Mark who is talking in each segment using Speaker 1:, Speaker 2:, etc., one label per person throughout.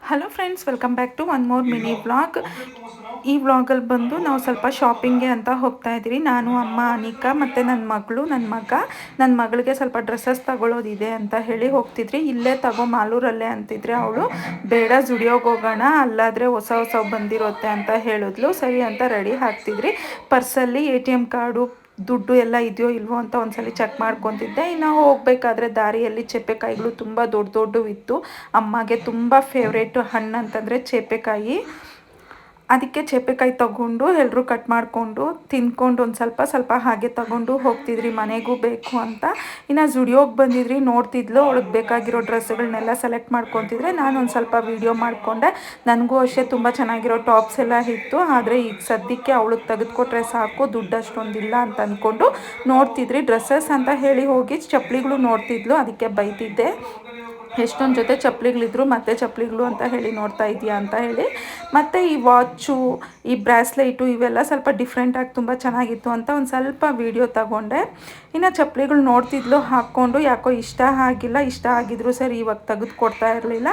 Speaker 1: Hello friends, welcome back to one more mini vlog. ಈ ವ್ಲಾಗಲ್ಲಿ ಬಂದು ನಾವು ಸ್ವಲ್ಪ ಶಾಪಿಂಗ್ಗೆ ಅಂತ ಹೋಗ್ತಾ ಇದ್ದೀವಿ. ನಾನು, ಅಮ್ಮ, ಅನಿಕಾ ಮತ್ತು ನನ್ನ ಮಗಳಿಗೆ ಸ್ವಲ್ಪ ಡ್ರೆಸ್ಸಸ್ ತಗೊಳ್ಳೋದಿದೆ ಅಂತ ಹೇಳಿ ಹೋಗ್ತಿದ್ರಿ. ಇಲ್ಲೇ ತಗೋ ಮಾಲೂರಲ್ಲೇ ಅಂತಿದ್ರೆ ಅವಳು ಬೇಡ ಜುಡಿಯೋಗೆ ಹೋಗೋಣ, ಅಲ್ಲಾದರೆ ಹೊಸ ಬಂದಿರುತ್ತೆ ಅಂತ ಹೇಳಿದ್ಲು. ಸರಿ ಅಂತ ರೆಡಿ ಆಗ್ತಿದ್ರಿ. ಪರ್ಸಲ್ಲಿ ATM ಕಾರ್ಡು ದುಡ್ಡು ಎಲ್ಲ ಇದೆಯೋ ಇಲ್ವೋ ಅಂತ ಒಂದ್ಸಲಿ ಚೆಕ್ ಮಾಡ್ಕೊತಿದ್ದೆ. ಇನ್ನು ಹೋಗ್ಬೇಕಾದ್ರೆ ದಾರಿಯಲ್ಲಿ ಚೇಪೆಕಾಯಿಗಳು ತುಂಬ ದೊಡ್ಡವು ಇತ್ತು. ಅಮ್ಮಗೆ ತುಂಬ ಫೇವ್ರೇಟ್ ಹಣ್ಣು ಅಂತಂದರೆ ಚೇಪೆಕಾಯಿ. ಅದಕ್ಕೆ ಚೇಪೆಕಾಯಿ ತಗೊಂಡು ಎಲ್ಲರೂ ಕಟ್ ಮಾಡಿಕೊಂಡು ತಿನ್ಕೊಂಡು ಒಂದು ಸ್ವಲ್ಪ ಹಾಗೆ ತಗೊಂಡು ಹೋಗ್ತಿದ್ರಿ ಮನೆಗೂ ಬೇಕು ಅಂತ. ಇನ್ನು ಜುಡಿಯೋಗೆ ಬಂದಿದ್ರಿ. ನೋಡ್ತಿದ್ಲು, ಅವಳಿಗೆ ಬೇಕಾಗಿರೋ ಡ್ರೆಸ್ಗಳನ್ನೆಲ್ಲ ಸೆಲೆಕ್ಟ್ ಮಾಡ್ಕೊತಿದ್ರೆ ನಾನು ಒಂದು ಸ್ವಲ್ಪ ವೀಡಿಯೋ ಮಾಡಿಕೊಂಡೆ. ನನಗೂ ಅಷ್ಟೇ ತುಂಬ ಚೆನ್ನಾಗಿರೋ ಟಾಪ್ಸ್ ಎಲ್ಲ ಇತ್ತು. ಆದರೆ ಈಗ ಸದ್ಯಕ್ಕೆ ಅವಳಿಗೆ ತೆಗೆದುಕೊಟ್ರೆ ಸಾಕು, ದುಡ್ಡು ಅಷ್ಟೊಂದಿಲ್ಲ ಅಂತ ಅಂದ್ಕೊಂಡು ನೋಡ್ತಿದ್ರಿ. ಡ್ರೆಸ್ಸಸ್ ಅಂತ ಹೇಳಿ ಹೋಗಿ ಚಪ್ಪಲಿಗಳು ನೋಡ್ತಿದ್ಲು. ಅದಕ್ಕೆ ಬೈತಿದ್ದೆ, ಎಷ್ಟೊಂದು ಜೊತೆ ಚಪ್ಪಲಿಗಳಿದ್ರು, ಮತ್ತೆ ಚಪ್ಪಲಿಗಳು ಅಂತ ಹೇಳಿ ನೋಡ್ತಾ ಇದೆಯಾ ಅಂತ ಹೇಳಿ. ಮತ್ತು ಈ ವಾಚು, ಈ ಬ್ರಾಸ್ಲೈಟು ಇವೆಲ್ಲ ಸ್ವಲ್ಪ ಡಿಫ್ರೆಂಟಾಗಿ ತುಂಬ ಚೆನ್ನಾಗಿತ್ತು ಅಂತ ಒಂದು ಸ್ವಲ್ಪ ವೀಡಿಯೋ ತಗೊಂಡೆ. ಇನ್ನು ಚಪ್ಪಲಿಗಳು ನೋಡ್ತಿದ್ಲು ಹಾಕ್ಕೊಂಡು. ಯಾಕೋ ಇಷ್ಟ ಆಗಿದ್ರು ಸರಿ ಇವಾಗ ತೆಗೆದು ಕೊಡ್ತಾ ಇರಲಿಲ್ಲ.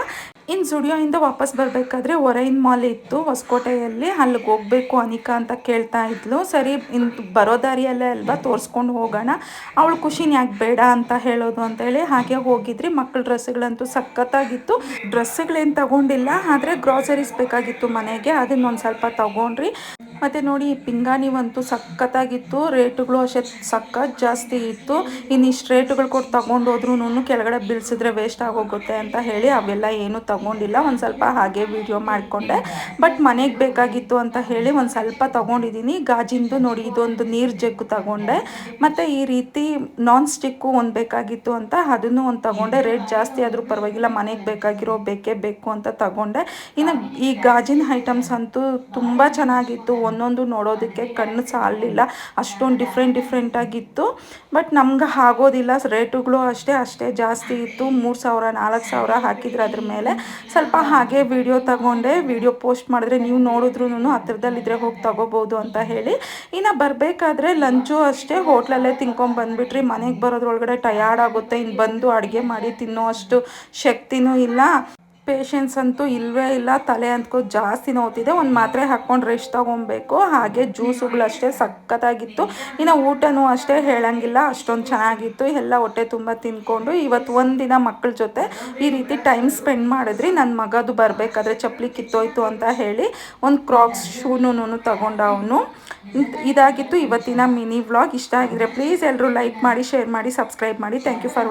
Speaker 1: ಇನ್ನು ಜುಡಿಯೋಯಿಂದ ವಾಪಸ್ ಬರಬೇಕಾದ್ರೆ ಒರೈನ್ ಮಾಲ್ ಇತ್ತು ಹೊಸಕೋಟೆಯಲ್ಲಿ, ಅಲ್ಲಿಗೆ ಹೋಗಬೇಕು ಅನಿಕಾ ಅಂತ ಕೇಳ್ತಾ ಇದ್ಲು. ಸರಿ ಇನ್ನು ಬರೋ ದಾರಿಯಲ್ಲೇ ಅಲ್ವಾ, ತೋರಿಸ್ಕೊಂಡು ಹೋಗೋಣ, ಅವಳು ಖುಷಿನ ಯಾಕೆ ಬೇಡ ಅಂತ ಹೇಳೋದು ಅಂತೇಳಿ ಹಾಗೆ ಹೋಗಿದ್ರಿ. ಮಕ್ಕಳ ಡ್ರೆಸ್ಗಳಂತೂ ಸಖತ್ತಾಗಿತ್ತು. ಡ್ರೆಸ್ಸುಗಳೇನು ತಗೊಂಡಿಲ್ಲ, ಆದರೆ ಗ್ರಾಸರೀಸ್ ಬೇಕಾಗಿತ್ತು ಮನೆಗೆ, ಅದನ್ನೊಂದು ಸ್ವಲ್ಪ ತಗೊಂಡ್ರಿ. ಮತ್ತು ನೋಡಿ, ಈ ಪಿಂಗಾಣಿವಂತೂ ಸಖತ್ತಾಗಿತ್ತು. ರೇಟುಗಳು ಅಷ್ಟೇ ಸಖತ್ ಜಾಸ್ತಿ ಇತ್ತು. ಇನ್ನು ಇಷ್ಟು ರೇಟುಗಳು ಕೊಟ್ಟು ತೊಗೊಂಡೋದ್ರೂ ಕೆಳಗಡೆ ಬೀಳಿಸಿದ್ರೆ ವೇಸ್ಟ್ ಆಗೋಗುತ್ತೆ ಅಂತ ಹೇಳಿ ಅವೆಲ್ಲ ಏನೂ ತೊಗೊಂಡಿಲ್ಲ. ಒಂದು ಸ್ವಲ್ಪ ಹಾಗೆ ವೀಡಿಯೋ ಮಾಡಿಕೊಂಡೆ. ಬಟ್ ಮನೆಗೆ ಬೇಕಾಗಿತ್ತು ಅಂತ ಹೇಳಿ ಒಂದು ಸ್ವಲ್ಪ ತೊಗೊಂಡಿದ್ದೀನಿ. ಗಾಜಿಂದು ನೋಡಿ, ಇದೊಂದು ನೀರು ಜಗ್ಗು ತಗೊಂಡೆ. ಮತ್ತು ಈ ರೀತಿ ನಾನ್ ಸ್ಟಿಕ್ಕು ಒಂದು ಬೇಕಾಗಿತ್ತು ಅಂತ ಅದನ್ನು ಒಂದು ತಗೊಂಡೆ. ರೇಟ್ ಜಾಸ್ತಿ ಆದರೂ ಪರವಾಗಿಲ್ಲ, ಮನೆಗೆ ಬೇಕಾಗಿರೋ ಬೇಕೇ ಬೇಕು ಅಂತ ತಗೊಂಡೆ. ಇನ್ನು ಈ ಗಾಜಿನ ಐಟಮ್ಸ್ ಅಂತೂ ತುಂಬ ಚೆನ್ನಾಗಿತ್ತು. ಒಂದೊಂದು ನೋಡೋದಕ್ಕೆ ಕಣ್ಣು ಸಾಲಲಿಲ್ಲ, ಅಷ್ಟೊಂದು ಡಿಫ್ರೆಂಟಾಗಿತ್ತು. ಬಟ್ ನಮ್ಗೆ ಆಗೋದಿಲ್ಲ. ರೇಟುಗಳು ಅಷ್ಟೇ ಜಾಸ್ತಿ ಇತ್ತು. 3,000 4,000 ಹಾಕಿದ್ರು ಅದ್ರ ಮೇಲೆ. ಸ್ವಲ್ಪ ಹಾಗೆ ವಿಡಿಯೋ ತಗೊಂಡೆ. ವಿಡಿಯೋ ಪೋಸ್ಟ್ ಮಾಡಿದ್ರೆ ನೀವು ನೋಡಿದ್ರೂ ಹತ್ರದಲ್ಲಿದ್ದರೆ ಹೋಗಿ ತಗೋಬೋದು ಅಂತ ಹೇಳಿ. ಇನ್ನು ಬರಬೇಕಾದ್ರೆ ಲಂಚು ಅಷ್ಟೇ ಹೋಟ್ಲಲ್ಲೇ ತಿನ್ಕೊಂಬಂದ್ಬಿಟ್ರಿ. ಮನೆಗೆ ಬರೋದ್ರೊಳಗಡೆ ಟಯರ್ಡ್ ಆಗುತ್ತೆ. ಇನ್ನು ಬಂದು ಅಡುಗೆ ಮಾಡಿ ತಿನ್ನೋ ಅಷ್ಟು ಶಕ್ತಿನೂ ಇಲ್ಲ, ಪೇಷನ್ಸ್ ಅಂತೂ ಇಲ್ಲವೇ ಇಲ್ಲ. ತಲೆ ಅಂತೂ ಜಾಸ್ತಿ ನೋವ್ತಿದೆ. ಒಂದು ಮಾತ್ರೆ ಹಾಕ್ಕೊಂಡು ರೆಸ್ಟ್ ತೊಗೊಬೇಕು. ಹಾಗೆ ಜ್ಯೂಸುಗಳು ಅಷ್ಟೇ ಸಖತ್ತಾಗಿತ್ತು. ಇನ್ನು ಊಟನೂ ಅಷ್ಟೇ ಹೇಳಂಗಿಲ್ಲ, ಅಷ್ಟೊಂದು ಚೆನ್ನಾಗಿತ್ತು. ಎಲ್ಲ ಹೊಟ್ಟೆ ತುಂಬ ತಿನ್ಕೊಂಡು ಇವತ್ತು ಒಂದಿನ ಮಕ್ಕಳ ಜೊತೆ ಈ ರೀತಿ ಟೈಮ್ ಸ್ಪೆಂಡ್ ಮಾಡಿದ್ರಿ. ನನ್ನ ಮಗದು ಬರಬೇಕಾದ್ರೆ ಚಪ್ಪಲಿ ಕಿತ್ತೋಯ್ತು ಅಂತ ಹೇಳಿ ಒಂದು ಕ್ರಾಕ್ಸ್ ಶೂನೂ ತಗೊಂಡ ಅವನು. ಇದಾಗಿತ್ತು ಇವತ್ತಿನ ಮಿನಿ ವ್ಲಾಗ್. ಇಷ್ಟ ಆಗಿದ್ರೆ ಪ್ಲೀಸ್ ಎಲ್ಲರೂ ಲೈಕ್ ಮಾಡಿ, ಶೇರ್ ಮಾಡಿ, ಸಬ್ಸ್ಕ್ರೈಬ್ ಮಾಡಿ. Thank you for